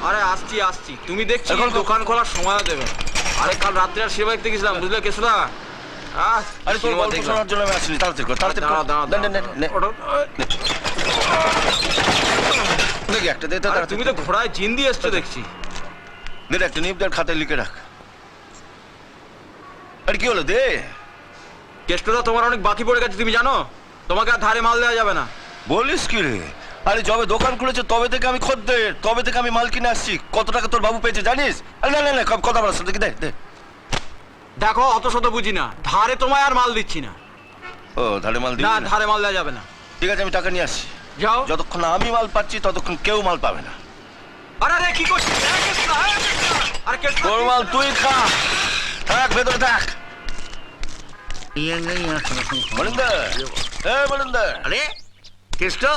আরে আসছি আসছি, তুমি দেখছি দোকান খোলার সময় দেবে। আরে কাল রাত্রে আর সেবা দেখতে গেছিলাম, বুঝলে কেশুদা? আরে তোর গল্প শোনার জন্য আমি আসিনি, তাড়াতাড়ি কর, তাড়াতাড়ি কর। দেখি একটা দে তো। তুমি তো ঘোড়ায় জিন দিয়ে এসছো দেখছি। দে একটা নিপদার খাতায় লিখে রাখ। আরে কি হলো দে। কেষ্টদা তোমার অনেক বাকি পড়ে গেছে, তুমি জানো? তোমাকে আর ধারে মাল দেওয়া যাবে না। বলিস কি রে? আরে যবে দোকান খুলেছে তবে থেকে আমি খদ্দের, তবে থেকে আমি মাল কিনে আসছি। কত টাকা তোর বাবু পেয়েছে জানিস? আরে না না না, কথা বলার সাথে দে দে। দেখো অত শত বুঝি না, ধারে তোমায় আর মাল দিচ্ছি না। ও ধারে মাল দিবি না, না? ধারে মাল দেওয়া যাবে না। ঠিক আছে, আমি টাকা নিয়ে আসছি। যাও। যতক্ষণ আমি মাল পাচ্ছি ততক্ষণ কেউ মাল পাবে না। আরে আরে কি করছিস? আরে কেষ্টদা, তোর মাল তুই খা, থাক ভেতরে থাক। মনিন্দর, মনিন্দর। अरे केष्टो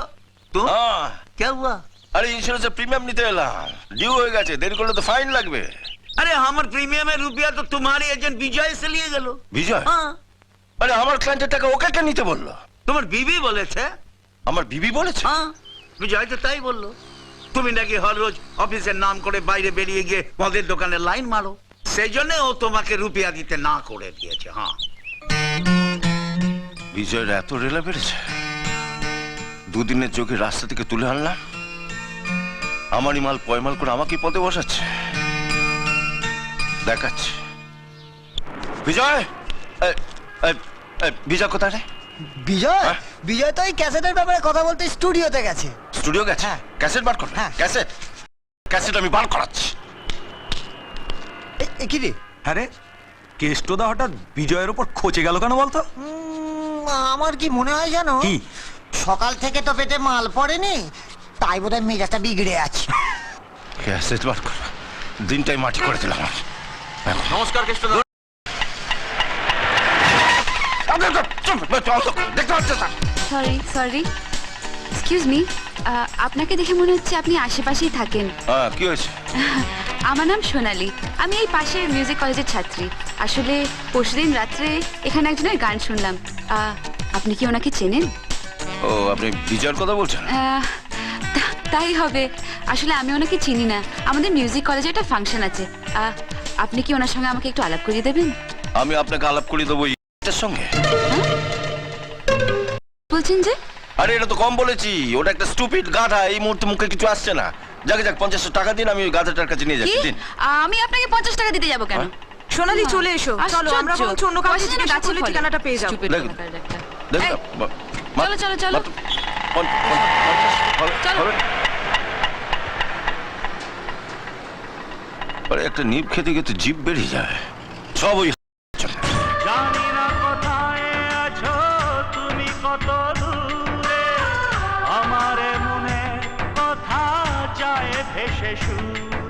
तुम হ্যাঁ, क्या हुआ? আরে ইন্স্যুরেন্সের প্রিমিয়াম নিতে এলাম, ডিউ হয়ে গেছে, দেরি করলে তো ফাইন লাগবে। अरे हमारे प्रीमियम में रुपया तो तुम्हारे एजेंट विजय से लिए गलो। বিজয়? हाँ, আরে আমার ক্লায়েন্টের টাকা ওকে কে নিতে বললো? তোমার বিবি বলেছে। আমার বিবি বলেছে? হ্যাঁ, বিজয় তো তাই বললো। তুমি নাকি হর রোজ অফিসের নাম করে বাইরে বেরিয়ে গিয়ে মদের দোকানে লাইন মারো, সেই জন্য ও তোমাকে রুপিয়া দিতে না করে দিয়েছে। হ্যাঁ, বিজয়ের এত রেলা বেড়েছে, দুদিনের যোগে রাস্তা থেকে তুলে আনলাম, আমারই মাল পয়মাল করে আমাকে পদে বসাচ্ছে। দেখাচ্ছে বিজয়। বিজয় কোথায় রে? বিজয়? হ্যাঁ? বিজয় তো এই ক্যাসেটের ব্যাপারে কথা বলতে স্টুডিওতে গেছে। স্টুডিও গেছে? হ্যাঁ। ক্যাসেট বার করবে? হ্যাঁ। ক্যাসেট ক্যাসেট আমি বার করাচ্ছি। কি রে? হ্যাঁ রে, কেষ্টদা হঠাৎ বিজয়ের ওপর খচে গেল কেন বলতো? আমার কি মনে হয় জানো, কি? সকাল থেকে তো পেটে মাল পড়েনি, তাই বোধহয় মেজাজটা বিগড়ে আছে। ক্যাসেট বার কর, দিনটাই মাটি করে দিলাম। নমস্কার কেষ্টদা। দেখতে পাচ্ছ? সরি সরি, এক্সকিউজ মি, আপনাকে দেখে মনে হচ্ছে আপনি আশেপাশেই থাকেন। হ্যাঁ, কি হয়েছে? আমার নাম সোনালি, আমি এই পাশের মিউজিক কলেজের ছাত্রী। আসলে পরশুদিন রাত্রে এখানে একজনের গান শুনলাম। আপনি কি ওনাকে চেনেন? ও, আপনি বিজয়ের কথা বলছেন? তাই হবে। আসলে আমি ওনাকে চিনি না, আমাদের মিউজিক কলেজে একটা ফাংশন আছে। আপনি কি ওনার সঙ্গে আমাকে একটু আলাপ করিয়ে দেবেন? আমি আপনাকে আলাপ করিয়ে দেবো এর সঙ্গে। বলছেন যে? আরে এটা তো কম বলেছি, ওটা একটা স্টুপিড গাধা, এই মুহূর্তে মুখে কিছু আসছে না। যাকে যাক 50 টাকা দিন, আমি ওই গাধাটার কাছে নিয়ে যাচ্ছি। দিন। আমি আপনাকে 50 টাকা দিতে যাবো কেন? সোনালি চলে এসো, চলো আশ্চর্য। আমরা বরঞ্চ অন্য কাউকে পয়সা থেকে না গাছ খুব ফলে। ঠিকানাটা পেয়ে যাবো। Stupid দেখুন। কোথাকার একটা। দেখুন এই, না, চলো, চলো, চলো। চলো। আরে একটা নিপ খেতে গিয়ে তো জিভ বেরিয়ে যায়, সব ওই জানি না কোথায় আছো তুমি, কত দূরে আমার মনে কথা যায় ভেসে সুর।